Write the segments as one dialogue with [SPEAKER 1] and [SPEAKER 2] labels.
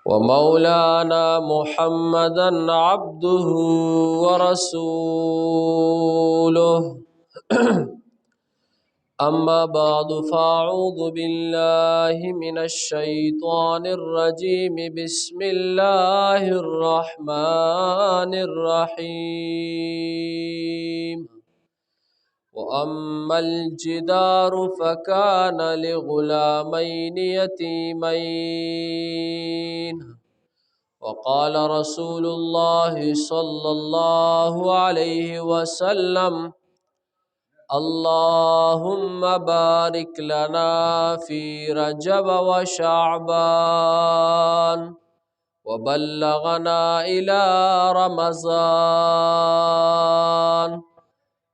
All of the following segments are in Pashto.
[SPEAKER 1] ومولانا محمدا عبده ورسوله أما بعد فأعوذ بالله من الشيطان الرجيم بسم الله الرحمن الرحيم وأما الجدار فكان لغلامين يتيمين وقال رسول الله صلى الله عليه وسلم اللهم بارك لنا في رجب وشعبان وبلغنا إلى رمضان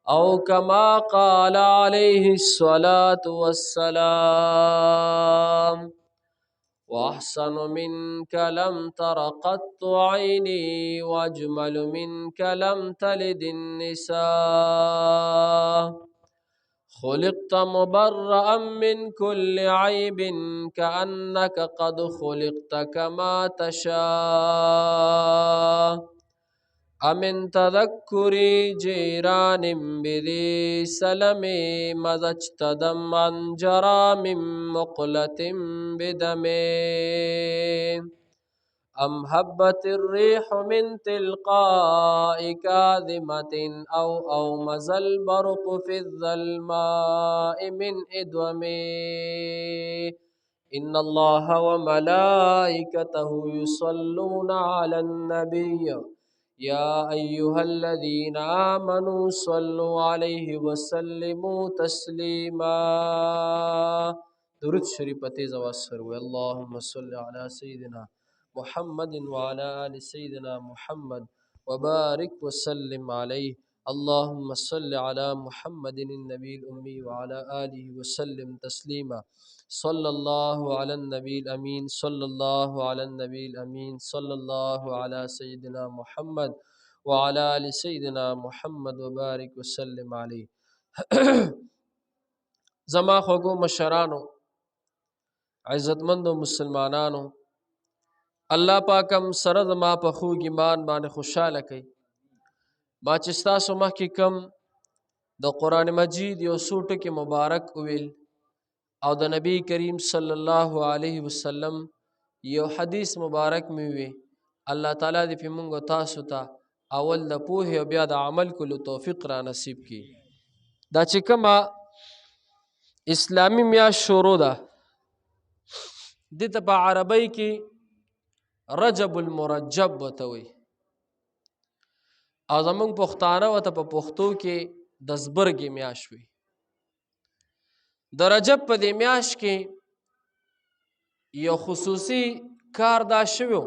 [SPEAKER 1] أو كما قال عليه الصلاة والسلام وأحسن منك لم تر قط عيني وأجمل منك لم تلد النساء خلقت مبرأ من كل عيب كأنك قد خلقت كما تشاء أمن تذكر جيران بذي سلم مزجت دما جرى من مقلة بدمي أم هبت الريح من تلقاء كاذمة أو أومز البرق في الظلماء من إدومي إن الله وملائكته يصلون على النبي يا أيها الذين آمنوا صلوا عليه وسلموا تسليما درود شریف تیز آواز سره اللهم صل على سيدنا محمد وعلى آل سيدنا محمد وبارك وسلم عليه اللهم صل على محمد النبي الأمي وعلى آله وسلم تسليما صلى الله على النبي الأمين صلى الله على النبي الأمين صلى الله على سيدنا محمد وعلى آل سيدنا محمد وبارك وسلم عليه زما خوگو مشرانو عزتمندو مسلمانانو الله پاکم سره زما په خوږ ایمان باندې خوشاله کړي ما چې ستاسو مخکې کم د قرآن مجید یو څو ټکي مبارک وویل او د نبی کریم صلی الله علیه وسلم یو حدیث مبارک مې وی الله تعالی دې په موږ تاسو ته اول د پوهې او بیا د عمل کولو توفیق را نصیب کړي دا چې کومه اسلامی میاشت شروع ده دې ته په عربی کې رجب المرجب وته وي او زمونږ پښتانه ورته په پښتو کې د زبرګې میاشت وي د رجب په دې میاشت کې یو خصوصي کار دا شوی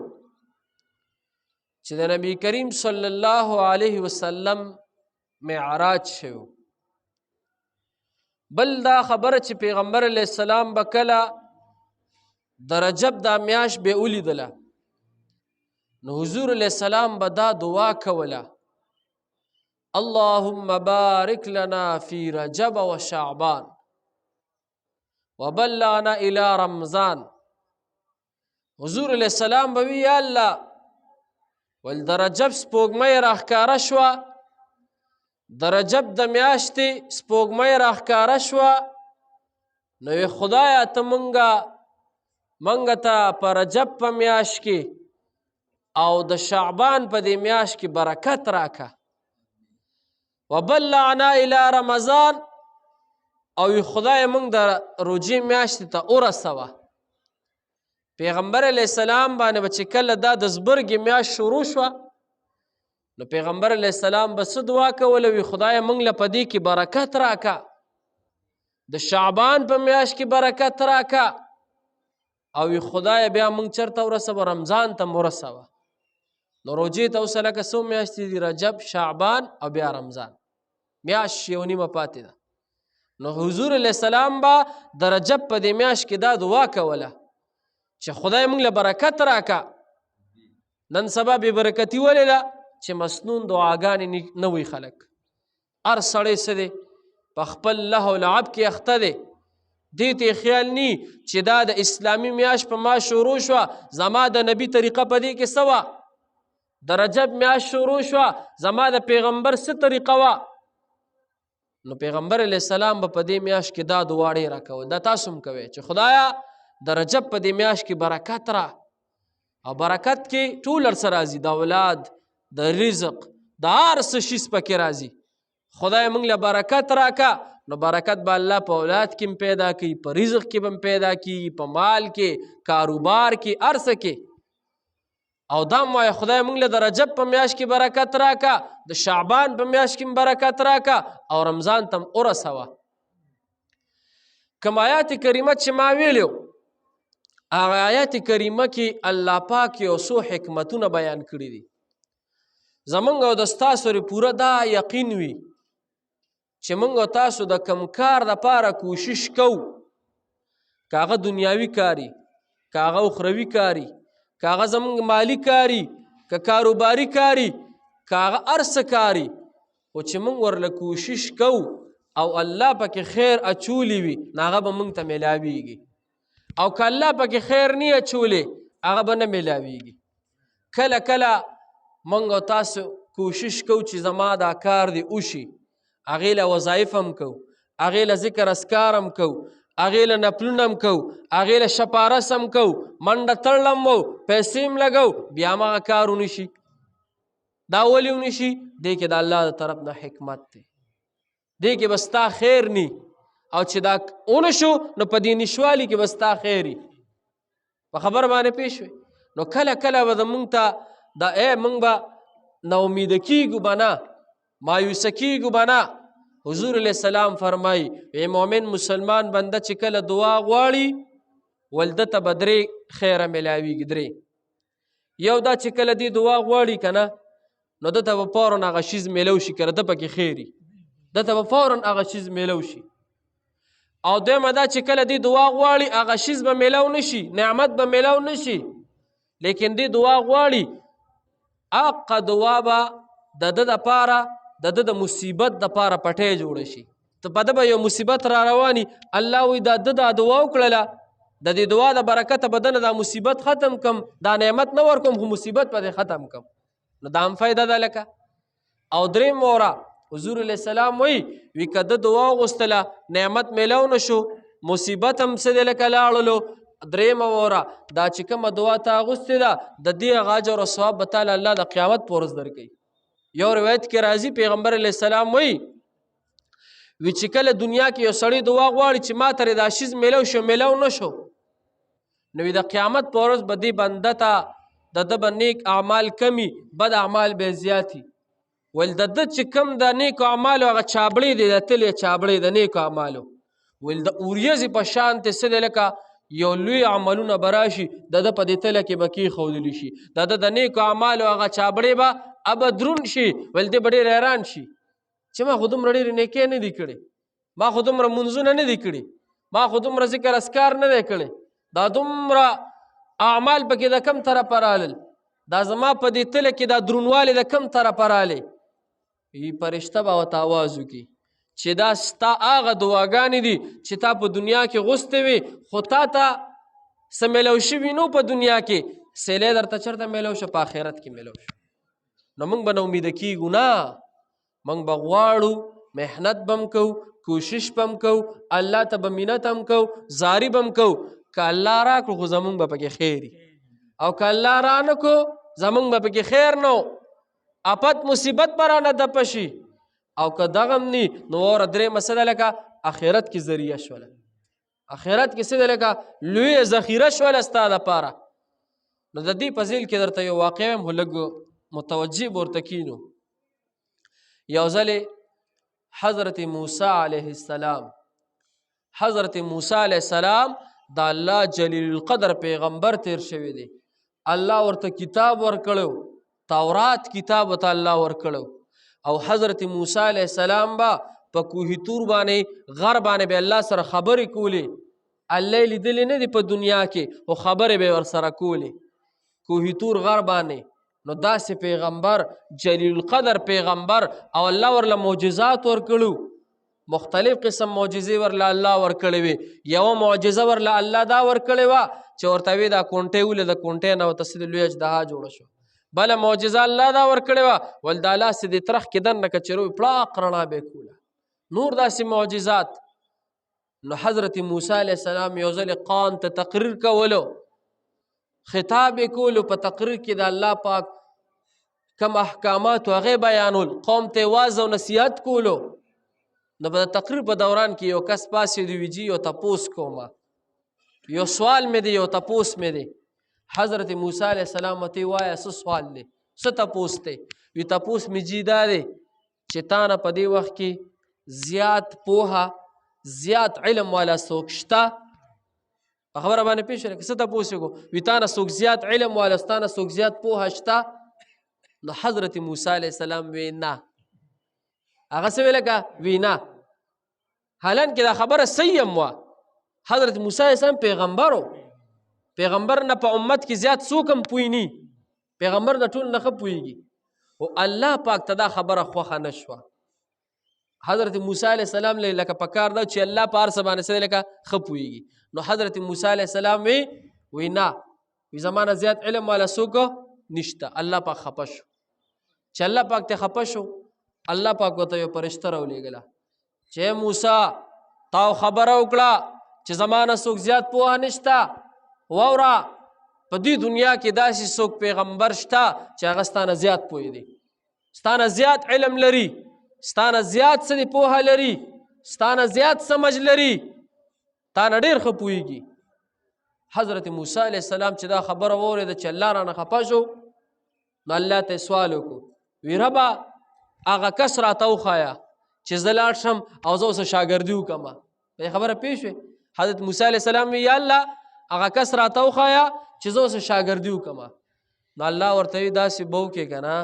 [SPEAKER 1] چې د نبی کریم صلی الله علیه وسلم معراج شوی بل دا خبره چې پیغمبر علیه السلام به کله د رجب دا میاشت به ولیدله نو حضور علیہ السلام به دا دعا کوله اللهم بارک لنا فی رجب و شعبان وبلغنا الى رمضان حضور علیہ السلام به وی یا الله ول د رجب سپوږمۍ راښکاره شوه د رجب د میاشتې سپوږمۍ راښکاره شوه نو وی خدایه ته منګه ته په رجب په میاشت کې او د شعبان په دې میاشت کې برکت راکه وبلغنا الی رمضان او خدای موږ د روژې میاشتې ته ورسوه پیغمبر علیه السلام باندې به چې کله دا د زبرګې میاشت شروع شوه نو پیغمبر علیه السلام به څه دعا کوله وی خدای موږ له په دې کې برکت راکه د شعبان په میاشت کې برکت راکه او خدای بیا موږ چېرته ورسوه رمضان ته ورسوه نو روجې ته اوس لکه څو میاشتې دي رجب شعبان او بیا رمضان میاشت یو نیمه پاتې ده نو حضور علیه السلام به د رجب په دې میاشت کې دا دعا کوله چې خدای موږ له برکت راکه نن سبا بې برکتي ولې ده چې مسنون دعاګانې نه وي خلک هر سړی څه دی په خپل لهو لعب کې اخته دی دې ته خیال نی چې دا د اسلامي میاشت په ما شروع شوه زما د نبي طریقه په دې کې څه وه د رجب میاشت شروع شوه زما د پیغمبر څه طریقه وه نو پیغمبر علیه السلام به په دې میاشت کې دا دعا ډېره راکول دا تاسو هم کوئ چې خدایا د رجب په دې میاشت کې برکت را او برکت کې ټول ورسره راځي د اولاد د رزق د هر څه شیز پکې راځي خدای موږ له برکت راکا نو برکت به الله په اولاد کې هم پیدا کوي په رزق کې به هم پیدا کیږي په مال کې کاروبار کې هر څه کې او دا هم وایه خدای موږ له د رجب په میاشت کې برکت راکا د شعبان په میاشت کې هم برکت راکا او رمضان ته هم ورسوه کوم آیات کریمه چې ما ویلو هغه آیات کریمه کې الله پاک یو څو حکمتونه بیان کړي دي زمونږ او د ستاسو پوره دا یقین وي چې موږ او تاسو د کم کار دپاره کوشش کوو که هغه دنیاوي کاري که هغه اخروي کاري که هغه زموږ مالی کاري که کاروباري کاري که هغه هر څه کاري خو چې موږ ورله کوشش کوو او الله پکې خیر اچولی وي نو هغه به موږ ته میلاویږي او که الله پکې خیر نه اچولی هغه به نه میلاویږي کله کله موږ او تاسو کوشش کوو چې زما دا کار دی وشي هغې له وظایف هم کوو هغې له ذکر اذکار هم کوو هغې له نفلونه هم کوو هغې له شپارس هم کوو منډه تړل هم وو پیسې هم لګو بیا هم هغه کار ونشي دا ولې ونشي دې کې د الله د طرف نه حکمت دی دې کې به ستا خیر نی او چې دا ونشو نو په دې نشوالي کې به ستا خیر وي په خبر باندې پوه شوې نو کله کله به زمونږ ته دا موږ به ناامیده کېږو به نه مایوسه کېږو به نه حضور علیه السلام فرمایي وی مؤمن مسلمان بنده چې کله دعا غواړي ول ده ته به درې خیره میلاویږي درې یو دا چې کله دې دعا غواړي که نه نو ده ته به فورا هغه شیز میلو شي که ده پکې خیر وي ده ته به فورا هغه شیز میلو شي او دویمه دا چې کله دې دعا غواړي هغه شیز به میلو نه شي نعمت به میلو نه شي لیکن دې دعا غواړي حقه دعا به د ده دپاره د ده د مصیبت دپاره پټۍ جوړه شي ته په ده به یو مصیبت را رواني الله وایي دا ده دا دعا وکړله د دې دعا د برکته به ده نه دا مصیبت ختم کم دا نعمت نه ورکوم خو مصیبت به دې ختم کم نو دا هم فایده ده لکه او درېیم وره حضور علیه السلام وی که ده دعا وغوښتله نعمت میلو نه شو مصیبت هم څه دی لکه لاړلو درېیمه وره دا چې کومه دعا ته اغوستې ده د دې هغه اجر او ثواب به تعالی الله د قیامت په ورځ درکوي یو روایت کې راځي پیغمبر علیه السلام وی چې کله دنیا کې یو سړی دعا غواړي چې ما ته دا شیز میلو شو میلو نه شو نو د قیامت په ورځ به دې بنده ته د ده به نیک اعمال کمی بد اعمال به زیاتي ول د ده چې کوم د نیکو اعمالو هغه چابړې دی د تلې چابړې د نیکو اعمالو ول د اوریځې په شان ته څه دی لکه یو لوی عملونه به راشي د ده په دې تله کې به کېښودلی شي د ده د نیکو اعمالو هغه چابړې به ابه درون شي ول دې به ډېر حیران شي چې ما خو دومره ډېرې نیکۍ نه دي کړې ما خو دومره منځونه نه دي کړي ما خو دومره ذکر اذکار نه دی کړی دا دومره اعمال پکې د کم طرفه رالل دا زما په دې تله کې دا درونوالی د کم طرفه رالی فرشته به ورته آواز وکړي چې دا ستا هغه دعاګانې دي چې تا په دنیا کې غوستې وي خو تا ته څه میلو شوي نو په دنیا کې سیلی درته چېرته میلو شو په آخرت کې میلو شو نو موږ به نه امیده کېږو نه موږ به غواړو محنت به هم کوو کوشش به هم کوو الله ته به منت هم کوو زاری به هم کوو که الله راکړو خو زمونږ به پکې خیر او که الله را نه کو زمونږ به پکې خیر نه افت مصیبت به رانه دپه شي او که دغه هم نی نو وره درېیمه څه ده لکه آخرت کې ذریعه شوله آخرت کې څه ده لکه لویه ذخیره شوله ستا دپاره نو د دې په ذیل کې درته یو واقع هم خو لږ متوجه ورته کینو یو ځلې حضرت موسی علیه السلام حضرت موسی علیه السلام د الله جلیل القدر پیغمبر تیر شوی دی الله ورته کتاب ورکړو تورات کتاب ورته الله ورکړو او حضرت موسی علیه السلام با په کوه تور باندې غر باندې به الله سره خبرې کولې الله لیدلې نه دی په دنیا کې او خبرې به ورسره کولې کوه تور غر باندې نو داسې پیغمبر جلیل القدر پیغمبر او الله ورله معجزات ورکړو مختلف قسم معجزې ورله الله ورکړې وي. یوه معجزه ورله الله دا ورکړې وه چې ورته وې دا کونټۍ ولې د کونټۍ نه ورته سې د لوی اژدها جوړه شوه. بله معجزه الله دا ورکړې وه ول دا لاس د ترخ کې دننه که چېرې وي پړاق رڼا به یې کوله. نور داسې معجزات. نو حضرت موسی علیه السلام یو ځل قوم ته تقریر کولو، خطاب یې کولو، په تقریر کې د الله پاک کم احکامات هغې بیانول، قوم ته واعظ او نصیحت کولو. نو په تقریر په دوران کې یو کس پاسې دی ویجي یو تپوس کومه، یو سوال مې دی، یو تپوس مې دی. حضرت موسی علیه السلام ورته وایه څه سوال دی، څه تپوس دی؟ وی تپوس مې جي دا دی چې تا نه په دې وخت کې زیات پوهه زیات علم والا څوک شته؟ په خبره باندې پوه شوې که څه تپوس یې کو؟ وی تا نه څوک زیات علم والا، ستا نه څوک زیات پوهه شته؟ نو حضرت موسی علیه السلام وی نه. هغه څه ویله که وی نه. حالانکې دا خبره صحیح هم وه. حضرت موسی علیه السلام پیغمبر و، پیغمبر نه په امت کې زیات څوک هم پوه نی، پیغمبر د ټول نه ښه پوهېږي. او الله پاک ته دا خبره خوښه نه شوه. حضرت موسی علیه السلام لکه پکار ده چې الله په هر څه باندې څه لکه ښه پوهېږي. نو حضرت موسی علیه السلام وی نه، وی زما نه زیات علم والا څوک نشته. الله پاک خفه شو. چې الله پاک ته خفه شو، الله پاک ورته یو فرشته راولېږله چې موسی تا خبره وکړه چې زما نه څوک زیات پوهه نشته. واوره په دې دنیا کې داسې څوک پیغمبر شته چې هغه ستا نه زیات پوه دی، ستا نه زیات علم لري، ستا نه زیات څه پوهه لري، ستا نه زیات سمج لري، تا نه ډېر ښه پوهېږي. حضرت موسی علیه السلام چې دا خبره واورېده چې الله رانه خفه شو، نو الله ته سوال وکړو، وی ربه هغه کس راته وښایه چې زه لاړ شم او زه اوسه شاګردي وکړمه. په خبره پوه شوې؟ حضرت موسی علیه السلام وی یا الله هغه کس راته وښایه چې زه اوسه شاګردي وکړمه. نو الله ورته وی داسې به وکړې که نه،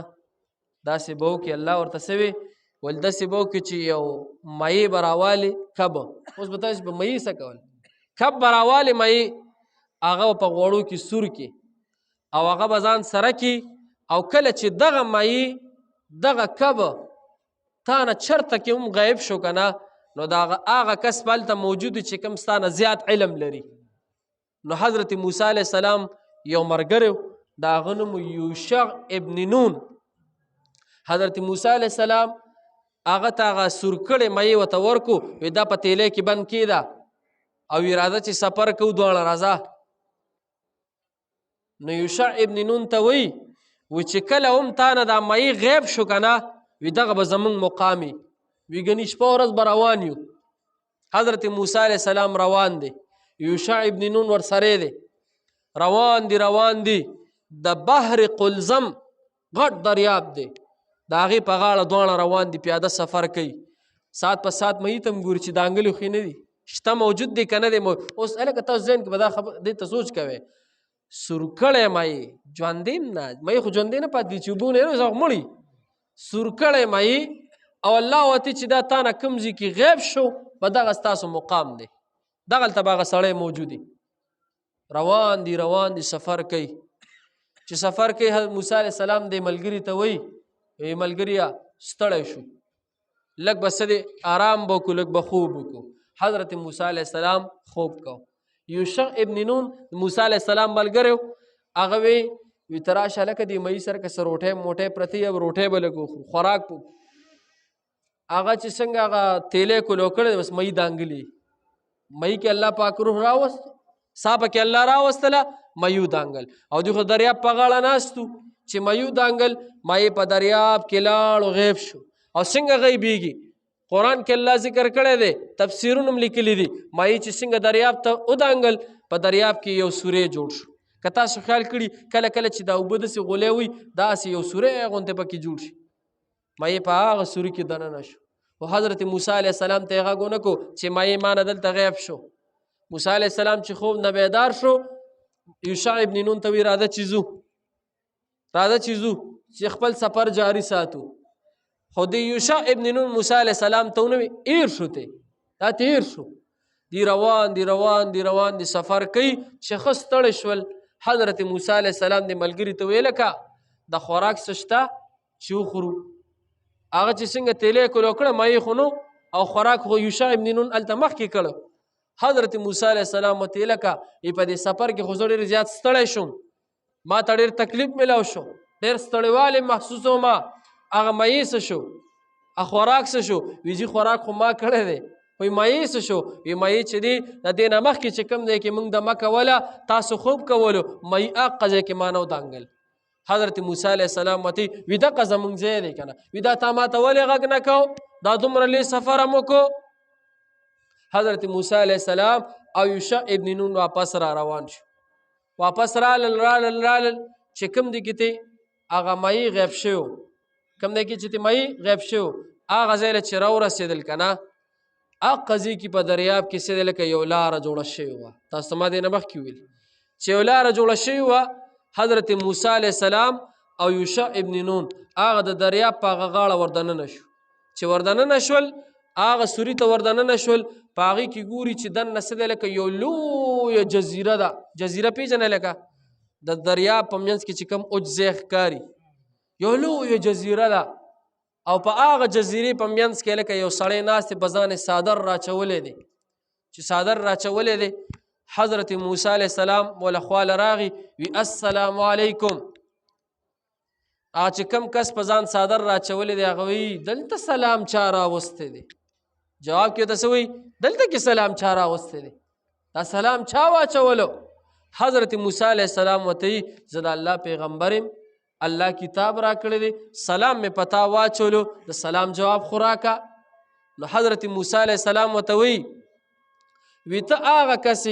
[SPEAKER 1] داسې به وکړې. الله ورته څه وی؟ ول داسې به وکړې چې یو مایې به راوالې کب. اوس به تاسې په مایې څه کول؟ کب به راوالې مایې، هغه په غوړو کې سور کې او هغه به ځان سره کې، او کله چې دغه مایې دغه کب تا نه چرته کې هم غایب شو که نه، نو د هغه کس په هلته موجود چې کوم ستا نه زیات علم لري. نو حضرت موسی علیه السلام یو ملګری د هغه نوم یوشع ابن نون. حضرت موسی علیه السلام هغه ته هغه سور کړې مایې ورته ورکو، وی دا په تیلی کې بند کېده او وی راځه چې سفر کوو دواړه راځه. نو یوشع ابن نون ته وی چې کله هم تا نه دا مایې غیب شو که نه، وی دغه به زمونږ مقامي وی ګنې شپه ورځ به روان یو. حضرت موسی علیه السلام روان دی، یوشع ابن نون ورسره دی، روان دی د بحر قلزم غټ دریاب دی، د هغې په غاړه دواړه روان دي، پیاده سفر کوي. ساعت په ساعت مهي ته هم ګوري چې دانګلې خو نه دي شته، موجود دی که نه دی. اوس هلکه تاسو ذهن کې به دا خبر دې ته سوچ کوئ، سور کړی مایې ژوندی نه، مایې خو ژوندی نه پاتې چې اوبه نه زغ مړي، سور کړی مایې او الله ورته چې دا تا نه کوم ځای کې غیب شو په دغه ستاسو مقام دی، دغلته به هغه سړی موجود دی. روان دي سفر کوي. چې سفر کوي موسی علیه السلام د ملګري ته وایي ای ملګريه ستړی شو، لږ به څه دی آرام به وکړو، لږ به خوب وکړو. حضرت موسی علیه السلام خوب کو. یوشع ابن نون موسی علیه السلام ملګری و، هغه وی ته راشه هلکه دې مایي سره که څه روټۍ موټۍ پرتې یا روټۍ به لږ وخورو، خوراک به هغه چې څنګه هغه تیلی کلو کړی بس مایي دانګلي، مایي کې الله پاک روح راوست، سا پکې الله راوستله، مایو دانګل. او دوی خو دریاب په غاړه ناستو چې مایو دانګل، مایې په دریاب کې لاړ او غیب شو. او څنګه غیبېږي؟ قرآن کې الله ذکر کړی دی، تفسیرونه هم لیکلي دي، مایې چې څنګه دریاب ته ودانګل، په دریاب کې یو سوری جوړ شو. که تاسو خیال کړي کله کله چې دا اوبه داسې غولی وي داسې یو سوری غوندې پکې جوړ شي، مایې په هغه سوري کې دننه شو. او حضرت موسی علیه السلام ته یې غږ ونه کړو چې مایې ما نه دلته غیب شو. موسی علیه السلام چې خوب نه بیدار شو، یوشع ابن نون ته وی راځه چې ځو چې خپل سفر جاری ساتو. خو د یوشع ابن نون موسی علیه السلام ته ونه وی ایر شو، ته دا تیر شو. دی روان دي سفر کوي چې ښه ستړي شول. حضرت موسی علیه السلام د ملګري ته ویل که د خوراک څه شته چې وخورو. هغه چې څنګه تیلی کلو کړه مایې خو نو، او خوراک خو یوشع ابن نون هلته مخکې کړو. حضرت موسی علیه السلام ورته ویل لکه په دې سفر کې خو زه ډېر زیات ستړی شوم، ما ته ډېر تکلیف میلاو شو، ډېر ستړیوالی محسوسوم، هغه مایې څه شو، خوراک څه شو؟ وی جي خوراک خو ما کړی دی. وی مایې څه شو؟ وی مایې چې دی د دې نه مخکې چې کوم دی کې موږ دمه کوله تاسو خوب کولو، مایې هغه ځای کې ما نه ودانګل. حضرت موسی علیه السلام ورته وی دغه زموږ ځای دی که نه، وی دا تا ما ته ولې غږ نه کو، دا دومره لوی سفر هم وکړو. حضرت موسی علیه السلام او یوشع ابن نون واپس را روان شو. واپس رالل چې کوم دی کې ته هغه مایې غیب شوی، کوم دی کې چې ته مایې غیب شوی، هغه ځای له چې راورسېدل که نه، هغه قضیې کې په دریاب کې څه دی لکه یو لاره جوړه شوې وه. تاسو ته ما دې نه مخکې ویل چې یو لاره جوړه شوې وه. حضرت موسی علیه السلام او یوشع ابن نون هغه د دریاب په هغه غاړه وردننه شو. چې وردننه شول، هغه سوري ته وردننه شول، په هغې کې ګوري چې دننه څه دی لکه یو لویه جزیره ده. جزیره پېژنئ لکه د دریاب په منځ کې چې کوم اوج ځای ښکاري، یو لویه جزیره ده. او په هغه جزیرې په منځ کې لکه یو سړی ناست په ځان څادر راچولی دی. چې څادر راچولی دی، حضرت موسی علیه السلام وله خواله راغی، وی السلام علیکم. هغه چې کوم کس په ځان څادر راچولی دی هغه وی دلته سلام چا راوستی دی. جواب کې ورته څه وی؟ دلته کې سلام چا راوستی دی، دا سلام چا واچولو؟ حضرت موسی علیه السلام ورته وی زه د الله پیغمبر یم، الله کتاب را کړی دی، سلام مې پتا واچولو، د سلام جواب خو راکه. نو حضرت موسی علیه السلام ورته وی ته هغه کس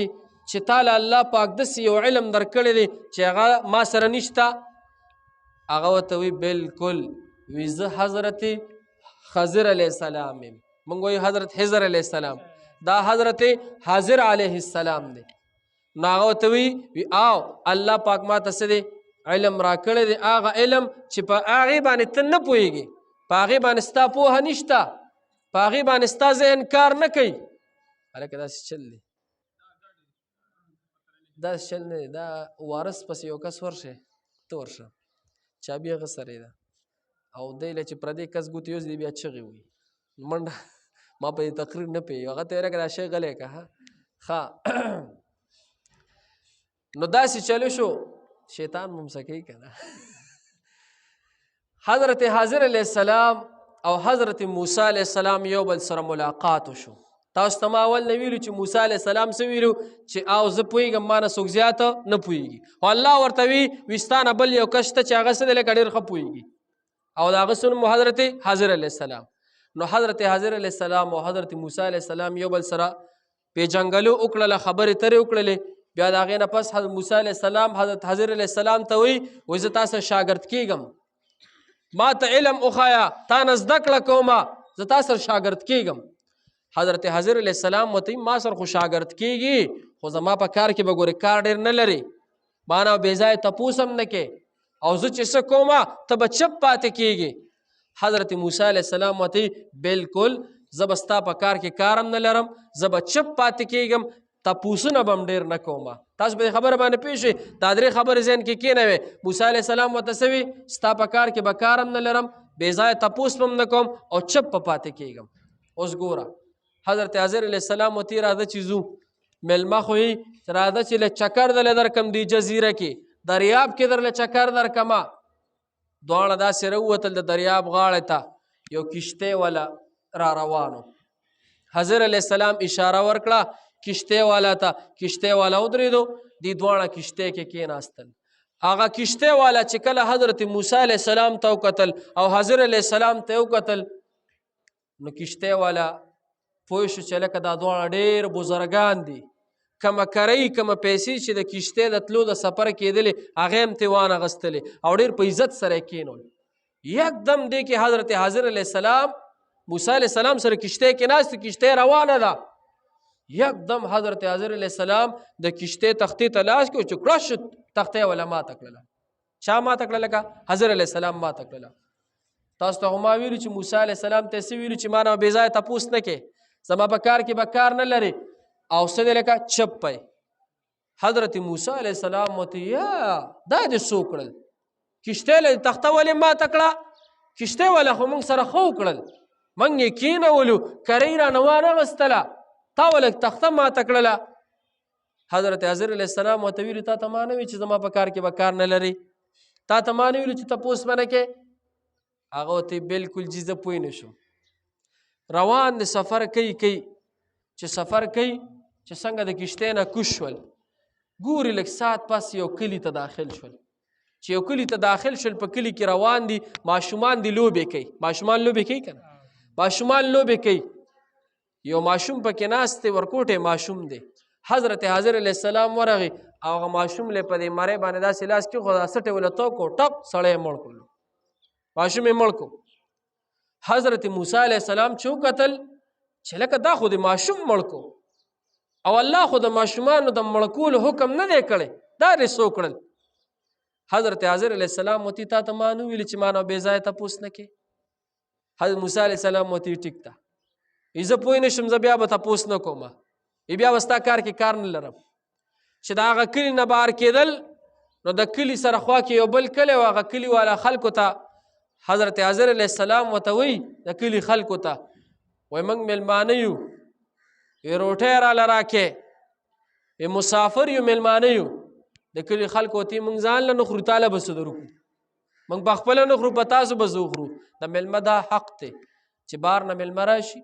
[SPEAKER 1] چې تاله الله پاک داسې یو علم درکړی دی چې هغه ما سره نشته؟ هغه ورته وی بلکل، وی زه حضرت خضر علیه السلام یم. موږ وایو حضرت خضر علیه السلام، دا حضرت حاضر علیه السلام دی. نو هغه ورته وی آو الله پاک ما ته څه دی علم را کړی دی، هغه علم چې په هغې باندې ته نه پوهېږې، په هغې باندې ستا پوهه نشته، په هغې باندې ستا ذهن کار نه کوي. هلکه داسې چل دی، داسې چل نه دی. دا وارث پسې یو کس ورشه، ته ورشه، چابي هغه سره ده، او دی له چې پردی کس ګوتې یوځي دی بیا چغې وي، منډه. ما په دې تقریر نه پوهېږم، هغه ته یې راکړه دا شی غلی که ښه. نو داسې چلو شو، شیطان ممسکی کنه. حضرت حاضر علیہ السلام او حضرت موسی علیہ السلام یو بل سره ملاقات وشو. تاسو ته ما اول نه ویلو چې موسی علیہ السلام څه ویلو چې او زه پوهېږم ما نه څوک زیات نه پوهېږي، او الله ورته وي ستا نه بل یو کس شته چې هغه څه دی لکه ډېر ښه پوهېږي، او د هغه څه نوم حضرت حاضر علیہ السلام. نو حضرت حاضر علیہ السلام او حضرت موسی علیہ السلام یو بل سره پیژنګلو وکړله، خبرې ترې وکړلې. بیا د هغې نه پس حضرت موسی علیہ السلام حضرت حضر علیہ السلام ته وایي زه تا سره شاګرد کېږم، ما ته علم وښایه، تا نه زده کړه کومه، زه تا سره شاګرد کېږم. حضرت حضر علیہ السلام ورته وایي ما سره خو شاګرد کېږي، خو زما په کار کې به ګورې کار ډېر نه لري، ما نه بې ځایه تپوس هم نه کې، او زه چې څه کومه ته به چپ پاتې کېږي. حضرت موسی علیہ السلام ورته وایي بلکل، زه به ستا په کار کې کار هم نه لرم، زه به چپ پاتې کېږم، تپوسونه به هم ډېر نه کومه. تاسو به دې خبره باندې پوه شئ، دا درې خبرې ذهن کې کېنوي. موسی علیہ السلام ورته څه وي؟ ستا په کار کې به کار هم نه لرم، بې ځایه تپوس به هم نه کوم، او چپ به پاتې کېږم. اوس ګوره حضرت حضر علیہ السلام ورته راځه چې ځو، میلمه خو یې راځه چې له چکر درله درکړم دې جزیره کې، دریاب کې درله چکر درکړمه. دواړه داسې راووتل د دریاب غاړې ته، یو کشتۍ والا را روانو. حضر علیہ السلام اشاره ورکړه کشتۍ والا ته، کشتۍ والا ودرېدو، دې دواړه کشتۍ کې کېناستل. هغه کشتۍ والا چې کله حضرت موسی علیہ السلام ته وکتل او حضر علیہ السلام ته وکتل، نو کشتۍ والا پوه شو چې لکه دا دواړه ډېر بزرګان دي، کمه کرۍ کمه پیسې چې د کشتۍ د تلو د سفر کېدلې هغې هم ترې وانغستلې، او ډېر په عزت سره یې کېنول. یکدم دې کې حضرت حضر علیہ السلام موسی علیہ السلام سره کشتۍ کې ناست، کشتۍ روانه ده. یکدم حضرت حضر علیہ السلام د کشتۍ تختې ته لاس کې چې کړش تختې ولا ماته کړله. چا ماته کړله؟ لکه حضر علیہ السلام ماته کړله. تاسو ته ما ویلو چې موسی علیہ السلام ته څه ویلو چې ما نه بې ځایه تپوس نه کې، زما په کار کې به کار نه لري، او څه دی لکه چپ پی. حضرت موسی علیہ السلام ورته یا دا دې څو کړل؟ کشتۍ له تخته ولې ماته کړه؟ کشتۍ والا خو موږ سره ښه وکړل، موږ یې کېنولو کرۍ رانه وانغستله تا ولږ تخته ماته کړله. حضرت حضر علیه السلام ورته ویلي تا ته ما نه وي چې زما په کار کې به کار نه لري، تا ته ما نه ویلو چې تپوس به نه کې. هغه ورته بلکل جي زه پوه نه شم. روان د سفر کوي چې سفر کوي چې څنګه د کشتۍ نه کوز شول، ګوري لږ ساعت پس یو کلي ته داخل شول. چې یو کلي ته داخل شول، په کلي کې روان دي ماشومان دي لوبې کوي. ماشومان لوبې کوي که نه؟ ماشومان لوبې کوي. یو ماشوم پکې ناست دی، ورکوټی ماشوم دی. حضرت حضر علیه السلام ورغی او هغه ماشوم لی په دې مرۍ باندې داسې لاس کېښود، دا سټې ولې تو کو ټپ سړی یې مړ کړلو، ماشوم یې مړ کړو. حضرت موسی علیه السلام چې وکتل چې لکه دا خو د ماشوم مړ کو او الله خو د ماشومانو د مړ کولو حکم نه دی کړی، دا دې څو کړل. حضرت حضر علیه السلام ورته تا ته ما نه ویلي چې ما نه بې ځایه تپوس نه کې. حضرت موسی علیه السلام ورته ټیک ده، زه پوه نه شم، زه بیا به تپوس نه کوم، بیا به ستا کار کې کار نه لرم. چې د هغه کلي نه بهر کېدل نو د کلي سره خوا کې یو بل کلی و. هغه کلي والا خلکو ته حضرت حضر علیه السلام ورته وایي د کلي خلکو ته وایي موږ میلمانه یو، وی روټۍ راله راکې، وی مسافر یو میلمانه یو. د کلي خلکو ورته موږ ځان له نه خورو، تاله به څه درکړو، موږ په خپله نه خورو، په تاسو به څه وخورو. د میلمه دا حق دی چې بهر نه میلمه راشي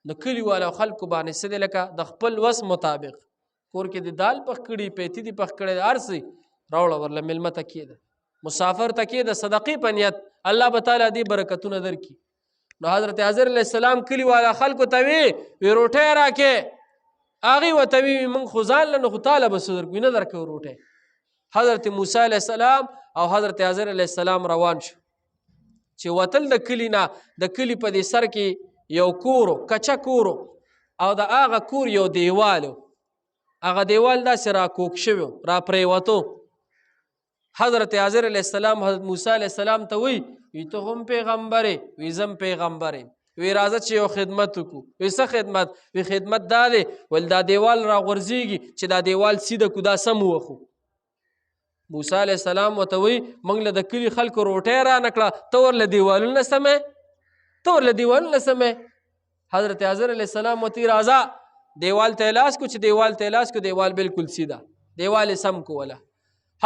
[SPEAKER 1] نو کلي والا خلکو باندې څه دی لکه د خپل وس مطابق کور کې د دال پخ کړي، پیتی دي پخ کړی، هر څه راوړه ورله میلمه ته کېده، مسافر ته کېده، صدقې په نیت الله به تعالی دې برکتونه درکړي. نو حضرت حضر علیه السلام کلي والا خلکو ته وی روټۍ راکې، هغې ورته وی موږ خو ځان له نه خو تاله به څه درکوو، نه درکوو روټۍ. حضرت موسی علیه السلام او حضرت حضر علیه السلام روان شو. چې وتل د کلي نه، د کلي په دې سر کې یو کورو، کچه کورو، او د هغه کور یو دیوالو، هغه دیوال داسې را کوک شوی را پریوتو. حضرت حضر علیه السلام حضرت موسی علیه السلام ته وی ته هم پیغمبرې؟ وی زم پیغمبرې. وی راځه چې یو خدمت وکړو. وی څه خدمت؟ وی خدمت دا دی ول دا دیوال را غورځېږي چې دا دیوال سیده کو، دا سم ووخو. موسی علیه السلام ورته وی موږ له د کلي خلکو روټۍ را نه کړه، ته ورله دیوالونه سمې، ته ورله دیوالونه سمې. حضرت حضر علیه السلام ورته راځه دیوال ته لاس کو، چې دیوال ته لاس کو، دیوال بالکل سیده، دیوال سم کوله.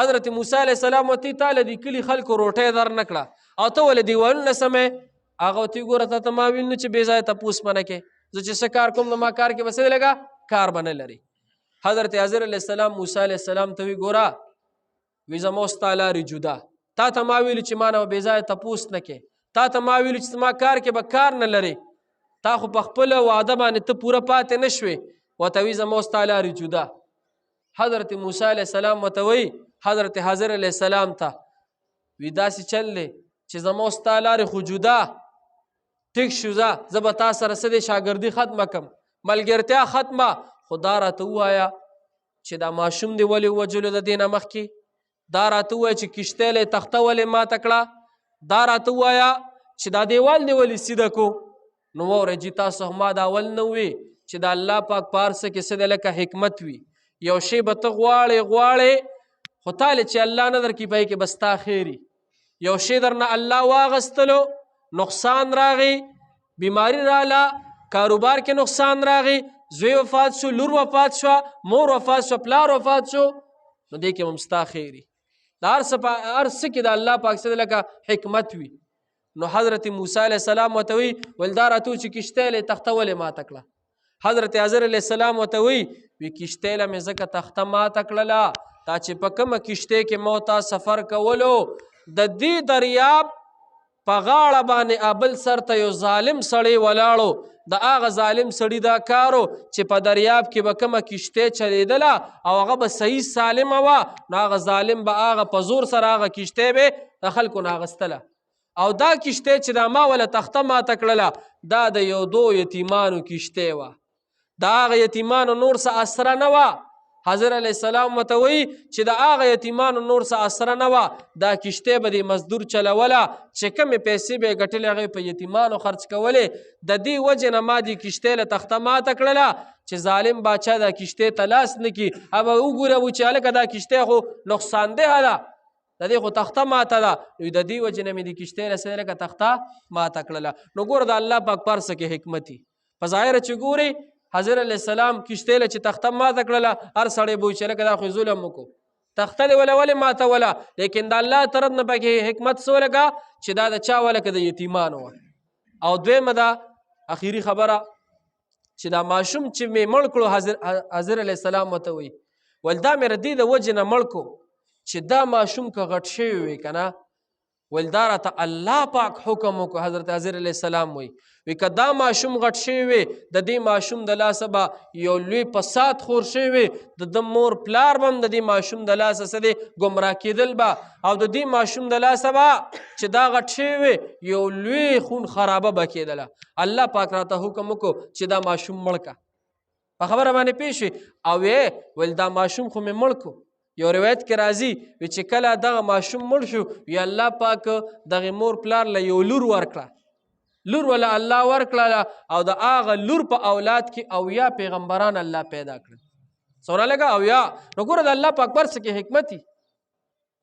[SPEAKER 1] حضرت موسی علیه السلام ورته تا له دې کلي خلکو روټۍ در نه کړه او ته ولې دیوالونه سمې. هغه ورته ګوره تا ته ما ویل نو چې بې ځایه تپوس به نه کې، زه چې څه کار کوم نو ما کار کې به څه لګه کار به نه لري. حضرت حضر علیه السلام موسی علیه السلام ته وی ګوره وی زما ستا لارې جدا، تا ته ما ویلو چې ما نه بې ځایه تپوس نه کې، تا ته ما ویلو چې ما کار کې به کار نه لري، تا خو په خپله وعده باندې ته پوره پاتې نه شوې. ورته وی زما ستا لارې جدا. حضرت موسی علیه السلام ورته وی حضرت حضر علیه السلام ته وی داسې چل دی چې زما ستا لارې خو جدا، ټیک شو زه به تا سره څه دی شاګردي ختمه کړم، ملګرتیا ختمه، خو دا راته ووایه چې دا ماشوم دی ولې ووجلو د دې نه مخکې، دا راته ووایه چې کشتۍ له تخته ولې ماته کړه، دا راته ووایه چې دا دیوال دی ولې سیده کو. نو واورئ جي تاسو ما دا اول نه وي چې د الله پاک په هر څه کې څه دی لکه حکمت وي. یو شی به ته غواړې خو تاله چې الله نه درکړي په کې به ستا خیري. یو شی درنه الله واغستلو، نقصان راغی، بیماری راله، کاروبار کې نقصان راغی، زوی وفات شو، لور وفات شو، مور وفات شو، پلار وفات شو، نو دې کې هم ستا خیري. د هر څه کې د الله پاک څه لکه حکمت وي. نو حضرت موسی علیه السلام ورته وی ول دا راته چې کشتۍ له تخته ولې ماته کړه. حضرت حضر علیه السلام ورته وی کشتۍ له مې ځکه تخته ماته کړله تا چې په کومه کشتۍ کې مو تا سفر کولو، د دې دریاب په غاړه باندې ابل سر ته یو ظالم سړی ولاړو، د هغه ظالم سړي دا کارو چې په دریاب کې به کومه کشتۍ چلیدله او هغه به صحیح سالمه وه، نو هغه ظالم به هغه په زور سره هغه کشتۍ به د خلکو نه اخیستله. او دا کشتۍ چې دا ما وله تخته ماته کړله دا د یو دو یتیمانو کشتۍ وه، د هغه یتیمانو نور څه اسره نه وه. حضر علیه السلام ورته وایي چې د هغه یتیمانو نور څه اسره نه وه، دا کشتۍ به د مزدور چلوله، چې کومې پیسې به یې ګټلې هغې په یتیمانو خرڅ کولې. د دې وجې نه ما دې کشتۍ له تخته ماته کړله چې ظالم باچا دا کشتۍ ته لاس نه کړي. ابه وګوره چې هلکه دا کشتۍ خو نقصاندهه ده، د دې خو تخته ماته ده، نو د دې وجې نه مې د کشتۍ رسېدلې لکه تخته ماته کړله. نو ګوره د الله پاک په هر څه کې حکمت وي. په ظاهره چې ګورې حضرت علیه السلام کشتۍ له چې تخته ماته کړله، هر سړی به وایي چې لکه دا خو ظلم وکړو، تخته دې ولې ماتوله، لیکن د الله طرف نه پکې حکمت څه ولګه چې دا د چا ولکه د یتیمانو وه. او دویمه ده اخیری خبره چې دا ماشوم چې مې مړ کړو، حضرت علیه السلام ورته وایي ول دا مې ردې د وجې نه مړ کړو چې دا ماشوم که غټ شوی وي که نه، ول دا راته الله پاک حکم وکړو. حضرت حضر علیه السلام وی که دا ماشوم غټ شوی وي، د دې ماشوم د لاسه به یو لوی فساد خور شوی وي، د مور پلار به هم د دې ماشوم د لاسه څه دی ګمراه کېدل به، او د دې ماشوم د لاسه به چې دا غټ شوی وي یو لوی خون خرابه به کېدله. الله پاک راته حکم وکړو چې دا ماشوم مړ که. په خبره باندې پوه شوې؟ او ویل دا ماشوم خو مې مړ کړو. یو روایت کې راځي چې کله دغه ماشوم مړ شو، وی الله پاک دغه مور پلار له یو لور ورکړه، لور ولا الله ورکړه، او د هغه لور په اولاد کې 80 پیغمبران الله پیدا کړل. څومره لګه 80. نو ګوره د الله پاک پر څه کې حکمت وي.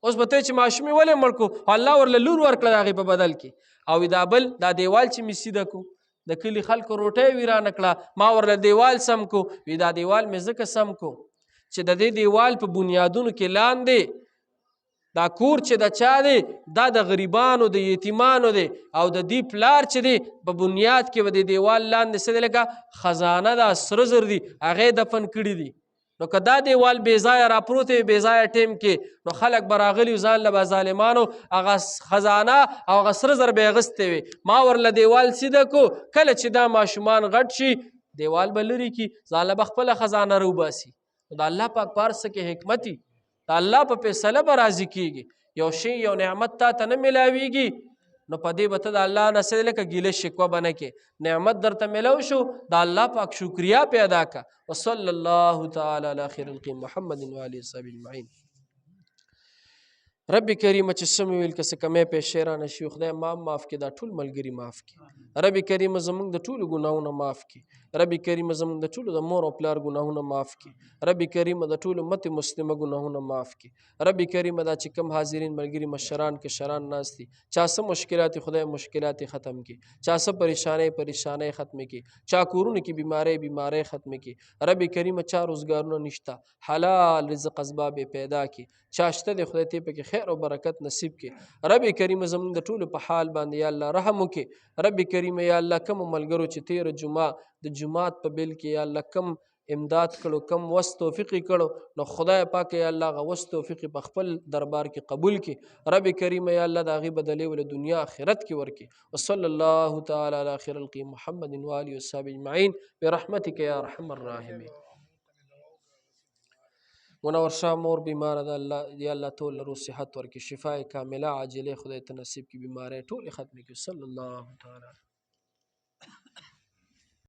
[SPEAKER 1] اوس به ته چې ماشوم یې ولې مړ کړو، الله ورله لور ورکړه د هغې په بدل کې. او دا بل دا دیوال چې مې سیده کړو، د کلي خلکو روټۍ ویرانه کړه، ما ورله دیوال سم کو. وی دا دیوال مې ځکه سم کو چې د دې دیوال په بنیادونو کې لاندې دا کور چې د چا دی دا د غریبانو د یتیمانو دی، او د دې پلار چې دی په بنیاد کې به د دیوال لاندې څه دی لکه خزانه ده سره زر دي هغې دفن کړي دي. نو که دا دیوال بې ځایه راپروت وي بې ځایه ټیم کې، نو خلک به راغلي ځان له به ظالمانو هغه خزانه او هغه سره زر به یې اغوستی وي. ما ورله دیوال سیده کو، کله چې دا ماشومان غټ شي دیوال به لرې کړي، ځان له به خپله خزانه روباسي. د الله پاک په هر څه کې حکمت وي. د الله په فیصله به راضي کېږي. یو شی یو نعمت تا ته نه میلاویږي، نو په دې به ته د الله نه څه لکه ګیله شکوه به نه کې. نعمت درته میلو شو، د الله پاک شکریا پیدا که. وصلی الله تعالی علی خیر الخلق محمد و آله وصحبه اجمعین. رب کریم چې څه مې ویل که څه کمی پیښې رانه شي، خدای ما معاف کړي، دا ټول ملګري معاف کړي. رب کریم زموږ د ټولو ګناهونه معاف کړي. رب کریم زموږ د ټولو د مور او پلار ګناهونه معاف کړي. رب کریم د ټولو امت مسلمه ګناهونه معاف کړي. رب کریم دا چې کوم حاضرین ملګري مشران کشران ناست دي، چا څه مشکلات خدای مشکلات ختم کړي، چا څه پریشانۍ ختم کړي، چا کورونو کې بیماری ختم کړي. رب کریم چا روزګارونه نشته، حلال رزق اسباب پیدا کړي، چا شته دی خدای ته پکې خیر او برکت نصیب کړي. رب کریم زموږ د ټولو په حال باندې یا الله رحم وکړي. رب کریم یا الله کوم ملګرو چې 13 جمعه د جمعات په بیل کې یا الله کم امداد کړو، کم وس توفیق کړو، نو خدای پاک یا الله غ وس توفیق په خپل دربار کې قبول کړي. رب کریم یا الله د هغې بدلې ول دنیا آخرت کې ورکړي. وصلی الله تعالی علی خیر الخلق محمد و آله وصحبه اجمعین برحمتک یا ارحم الراحمین. منور شاه مور بیماره ده، الله یا الله ټول له صحت ورکړي، شفای کامله عاجله خدای ته نصیب کړي، بیماری ټولې ختمې کړي. صلی الله تعالی